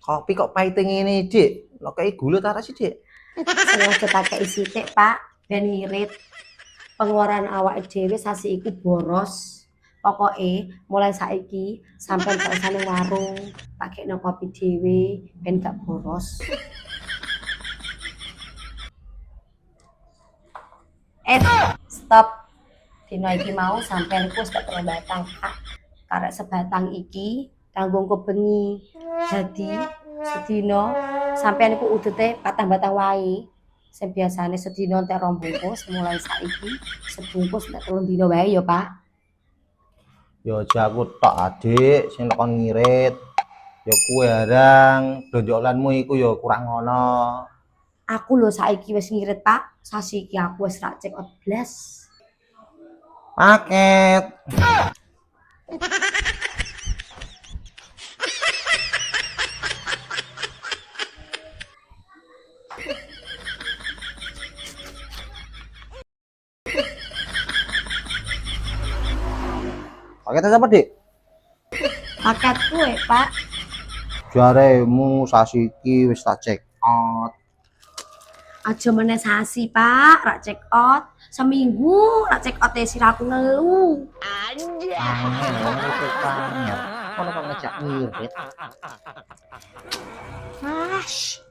Kopi kok pahit ngene, Dik? Lo kayak gula ta sih, Dik? Sengaja tak kei sithik, Pak, ben ngirit. Pengeluaran awak dhewe sasi iku boros. Pokoke mulai saiki sampean gak usah ning warung, tak kekno kopi dhewe ben gak boros. Stop. Dino iki mau sampean iku wis tak telung batang, Pak. Karek sebatang iki kanggo engko bengi. Jadi sedina sampean iku udute patang batang wae. Sing biasane sedina entek 2 bungkus, mulai saiki sebungkus nek 3 dina wae ya, Pak. Ya aja aku tok, Adik, sing tekon ngirit. Ya kuwe harang, donjolanmu iku ya kurang ngono. Aku lho saiki wis ngirit, Pak. Sasi iki aku wis rak check out blas. Paket. Paketnya apa, Dik? Paket kue, Pak. Jaremu sasiki wis tak check out. Aja meneh sasi, Pak. Rak check out. Seminggu rak check out siraku ngelu. Angel, itu pamer. Kono kok ngejak ngirit. Mas.